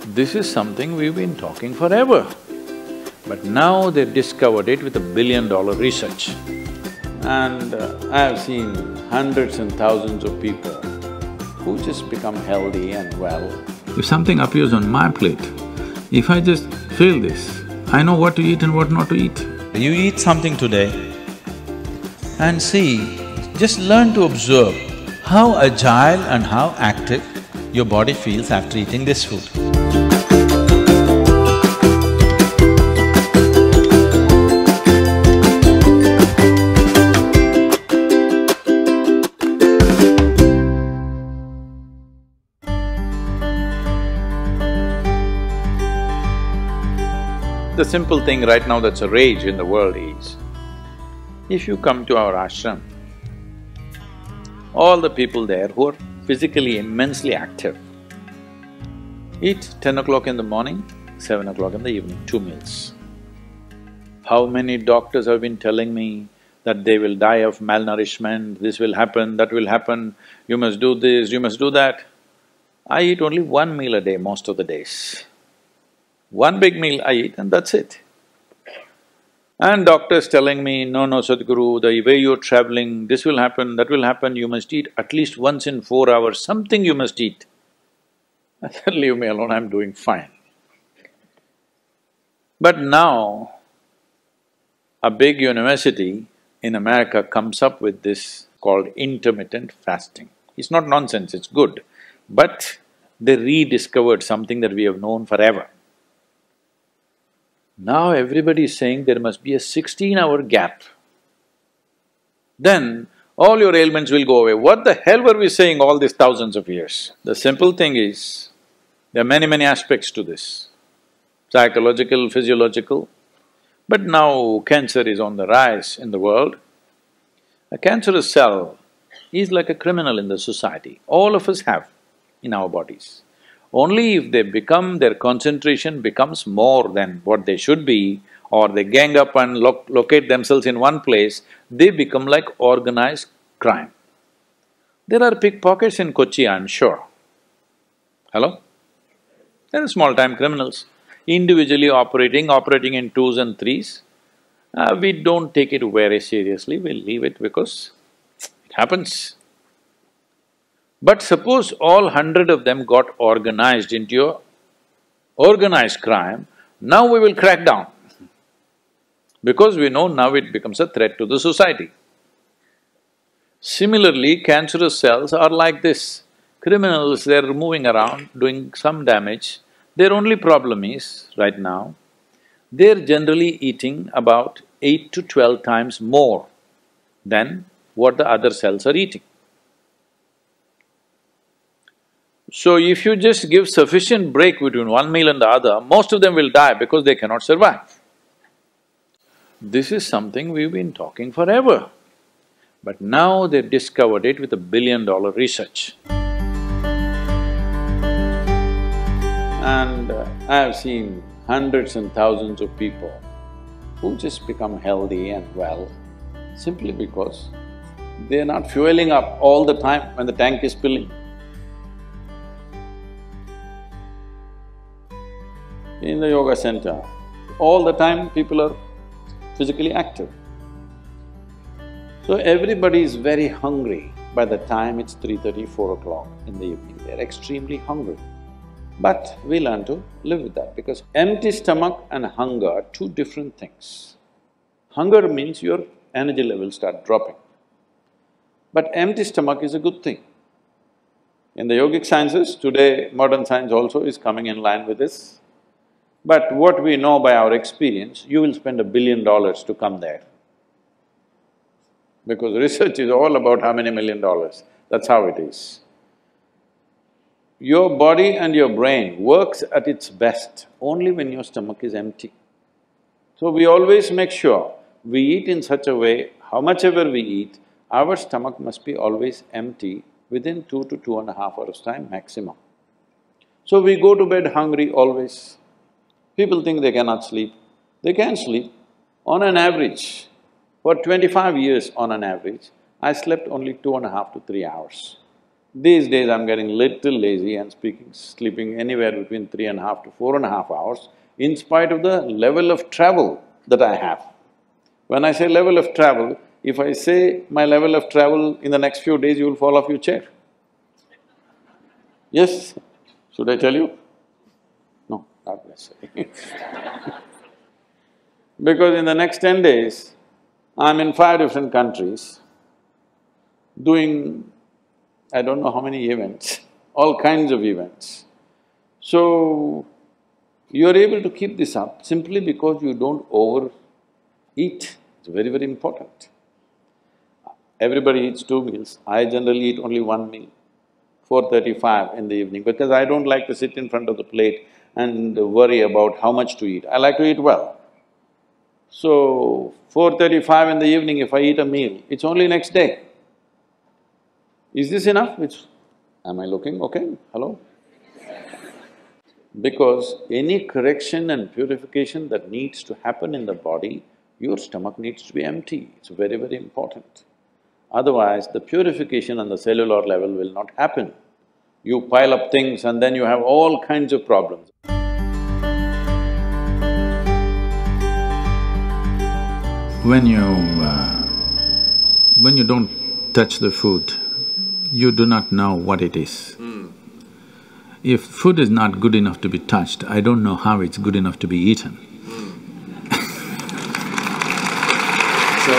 This is something we've been talking forever. But now they've discovered it with $1 billion research. And I have seen hundreds and thousands of people who just become healthy and well. If something appears on my plate, if I just feel this, I know what to eat and what not to eat. You eat something today and see, just learn to observe how agile and how active your body feels after eating this food. The simple thing right now that's a rage in the world is, if you come to our ashram, all the people there who are physically immensely active eat 10 o'clock in the morning, 7 o'clock in the evening, 2 meals. How many doctors have been telling me that they will die of malnourishment, this will happen, that will happen, you must do this, you must do that. I eat only 1 meal a day most of the days. One big meal I eat and that's it. And doctors telling me, no, Sadhguru, the way you're traveling, this will happen, that will happen, you must eat at least once in 4 hours, something you must eat. I said, leave me alone, I'm doing fine. But now, a big university in America comes up with this called intermittent fasting. It's not nonsense, it's good, but they rediscovered something that we have known forever. Now everybody is saying there must be a 16-hour gap. Then all your ailments will go away. What the hell were we saying all these thousands of years? The simple thing is, there are many aspects to this, psychological, physiological. But now cancer is on the rise in the world. A cancerous cell is like a criminal in the society. All of us have in our bodies. Only if they become… their concentration becomes more than what they should be, or they gang up and locate themselves in one place, they become like organized crime. There are pickpockets in Kochi, I'm sure. Hello? There are small-time criminals, individually operating in twos and threes. We don't take it very seriously, we'll leave it because it happens. But suppose all 100 of them got organized into a organized crime, now we will crack down. Because we know now it becomes a threat to the society. Similarly, cancerous cells are like this. Criminals, they're moving around, doing some damage. Their only problem is, right now, they're generally eating about 8 to 12 times more than what the other cells are eating. So if you just give sufficient break between one meal and the other, most of them will die because they cannot survive. This is something we've been talking forever. But now they've discovered it with $1 billion research. And I have seen hundreds and thousands of people who just become healthy and well simply because they're not fueling up all the time when the tank is filling. In the yoga center, all the time people are physically active. So everybody is very hungry by the time it's 3:30, 4 o'clock in the evening, they're extremely hungry. But we learn to live with that because empty stomach and hunger are two different things. Hunger means your energy levels start dropping. But empty stomach is a good thing. In the yogic sciences, today modern science also is coming in line with this. But what we know by our experience, you will spend $1 billion to come there. Because research is all about how many $1 million, that's how it is. Your body and your brain works at its best only when your stomach is empty. So we always make sure we eat in such a way, how much ever we eat, our stomach must be always empty within 2 to 2.5 hours' time maximum. So we go to bed hungry always. People think they cannot sleep. They can sleep. On an average, for 25 years on an average, I slept only 2.5 to 3 hours. These days I'm getting little lazy and sleeping anywhere between 3.5 to 4.5 hours, in spite of the level of travel that I have. When I say level of travel, if I say my level of travel in the next few days, you will fall off your chair. Yes? Should I tell you? No, not necessarily. Because in the next 10 days, I'm in 5 different countries, doing I don't know how many events, all kinds of events. So, you're able to keep this up simply because you don't overeat. It's very, very important. Everybody eats 2 meals, I generally eat only 1 meal, 4:35 in the evening, because I don't like to sit in front of the plate and worry about how much to eat. I like to eat well. So, 4:35 in the evening, if I eat a meal, it's only next day. Is this enough? Am I looking okay? Hello? Because any correction and purification that needs to happen in the body, your stomach needs to be empty. It's very, very important. Otherwise, the purification on the cellular level will not happen. You pile up things and then you have all kinds of problems. When you don't touch the food, you do not know what it is. If food is not good enough to be touched, I don't know how it's good enough to be eaten. So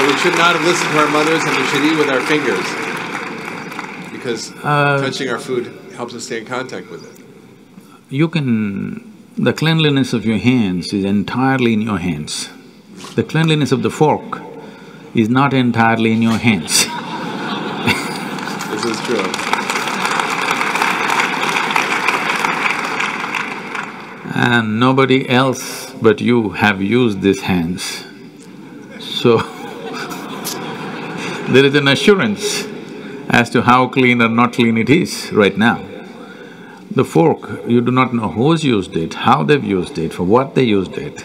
we should not have listened to our mothers and we should eat with our fingers, because touching our food helps us stay in contact with it. The cleanliness of your hands is entirely in your hands. The cleanliness of the fork is not entirely in your hands. This is true. And nobody else but you have used these hands. So, there is an assurance as to how clean or not clean it is right now. The fork, you do not know who's used it, how they've used it, for what they used it.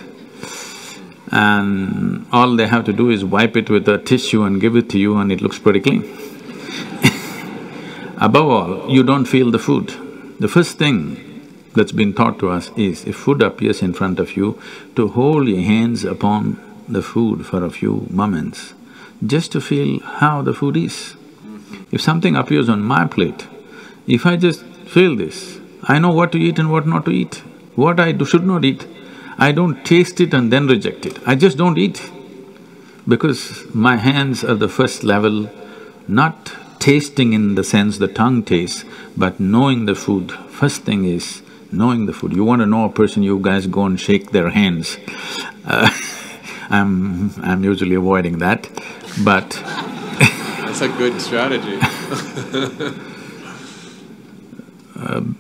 And all they have to do is wipe it with a tissue and give it to you and it looks pretty clean. Above all, you don't feel the food. The first thing that's been taught to us is, if food appears in front of you, to hold your hands upon the food for a few moments, just to feel how the food is. If something appears on my plate, if I just feel this, I know what to eat and what not to eat, what I should not eat. I don't taste it and then reject it, I just don't eat. Because my hands are the first level, not tasting in the sense the tongue tastes, but knowing the food. First thing is knowing the food. You want to know a person, you guys go and shake their hands. I'm usually avoiding that, but That's a good strategy.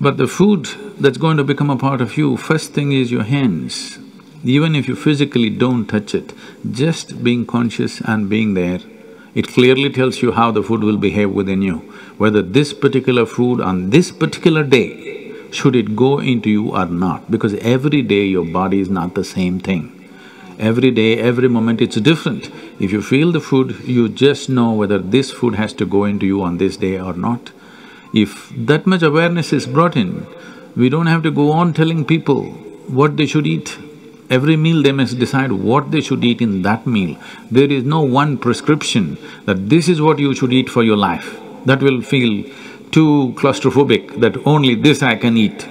But the food that's going to become a part of you, first thing is your hands. Even if you physically don't touch it, just being conscious and being there, it clearly tells you how the food will behave within you. Whether this particular food on this particular day, should it go into you or not, because every day your body is not the same thing. Every day, every moment it's different. If you feel the food, you just know whether this food has to go into you on this day or not. If that much awareness is brought in, we don't have to go on telling people what they should eat. Every meal they must decide what they should eat in that meal. There is no one prescription that this is what you should eat for your life. That will feel too claustrophobic, that only this I can eat.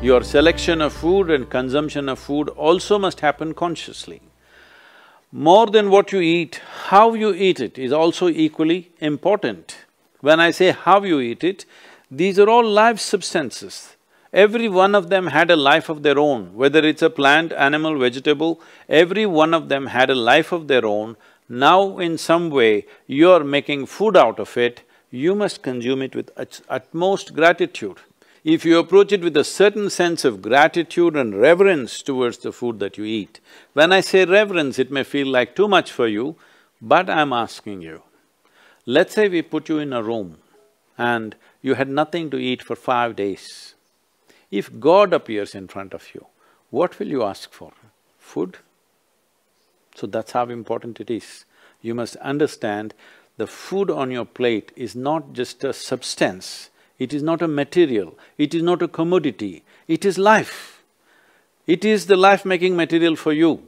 Your selection of food and consumption of food also must happen consciously. More than what you eat, how you eat it is also equally important. When I say how you eat it, these are all live substances. Every one of them had a life of their own, whether it's a plant, animal, vegetable, every one of them had a life of their own. Now in some way, you're making food out of it, you must consume it with utmost gratitude. If you approach it with a certain sense of gratitude and reverence towards the food that you eat, when I say reverence, it may feel like too much for you, but I'm asking you, let's say we put you in a room and you had nothing to eat for 5 days. If God appears in front of you, what will you ask for? Food? So that's how important it is. You must understand the food on your plate is not just a substance, it is not a material, it is not a commodity, it is life. It is the life-making material for you.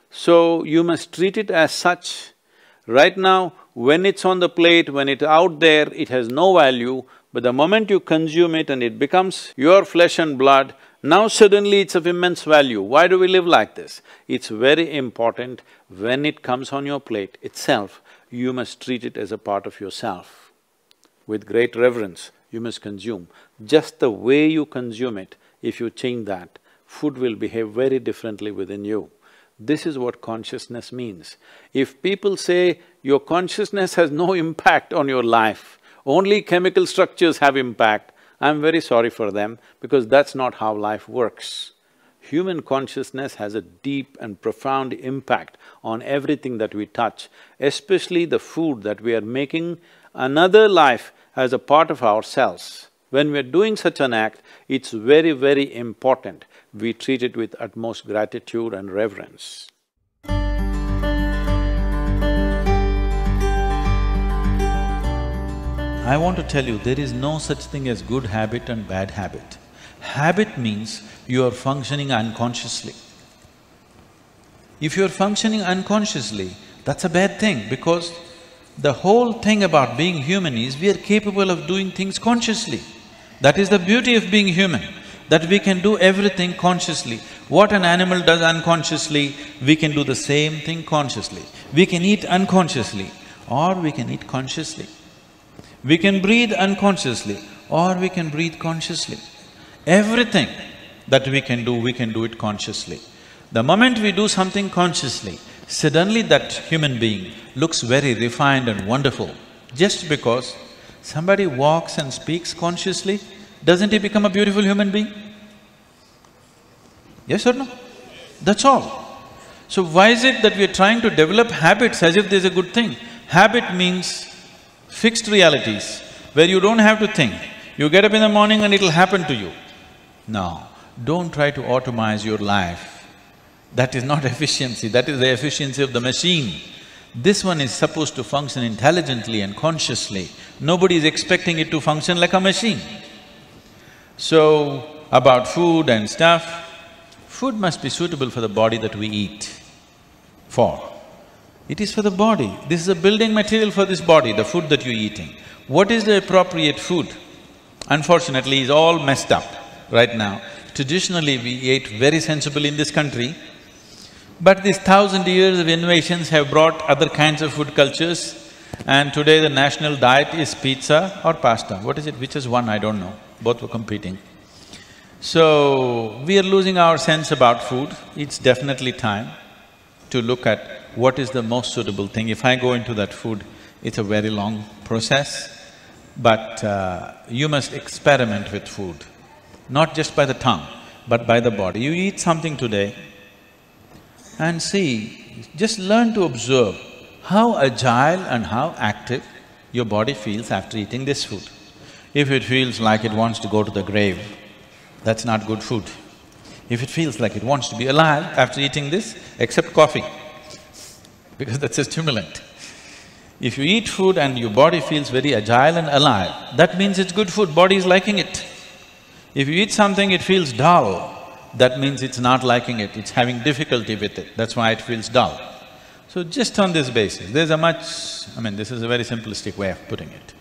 So you must treat it as such. Right now, when it's on the plate, when it's out there, it has no value, but the moment you consume it and it becomes your flesh and blood, now suddenly it's of immense value. Why do we live like this? It's very important when it comes on your plate itself, you must treat it as a part of yourself. With great reverence, you must consume. Just the way you consume it, if you change that, food will behave very differently within you. This is what consciousness means. If people say your consciousness has no impact on your life, only chemical structures have impact, I'm very sorry for them because that's not how life works. Human consciousness has a deep and profound impact on everything that we touch, especially the food that we are making another life as a part of ourselves. When we are doing such an act, it's very, very important we treat it with utmost gratitude and reverence. I want to tell you, there is no such thing as good habit and bad habit. Habit means you are functioning unconsciously. If you are functioning unconsciously, that's a bad thing because the whole thing about being human is we are capable of doing things consciously. That is the beauty of being human, that we can do everything consciously. What an animal does unconsciously, we can do the same thing consciously. We can eat unconsciously or we can eat consciously. We can breathe unconsciously or we can breathe consciously. Everything that we can do it consciously. The moment we do something consciously, suddenly that human being looks very refined and wonderful. Just because somebody walks and speaks consciously, doesn't he become a beautiful human being? Yes or no? That's all. So why is it that we are trying to develop habits as if there's a good thing? Habit means fixed realities, where you don't have to think. You get up in the morning and it'll happen to you. No, don't try to automize your life. That is not efficiency, that is the efficiency of the machine. This one is supposed to function intelligently and consciously. Nobody is expecting it to function like a machine. So, about food and stuff, food must be suitable for the body that we eat for. It is for the body. This is a building material for this body, the food that you're eating. What is the appropriate food? Unfortunately, it's all messed up right now. Traditionally, we ate very sensibly in this country, but these 1,000 years of innovations have brought other kinds of food cultures, and today the national diet is pizza or pasta. What is it? Which is one? I don't know. Both were competing. So, we are losing our sense about food. It's definitely time to look at what is the most suitable thing. If I go into that food, it's a very long process, but you must experiment with food, not just by the tongue, but by the body. You eat something today and see, just learn to observe how agile and how active your body feels after eating this food. If it feels like it wants to go to the grave, that's not good food. If it feels like it wants to be alive after eating this, except coffee, because that's a stimulant. If you eat food and your body feels very agile and alive, that means it's good food, body is liking it. If you eat something, it feels dull, that means it's not liking it, it's having difficulty with it, that's why it feels dull. So just on this basis, there's a much… this is a very simplistic way of putting it.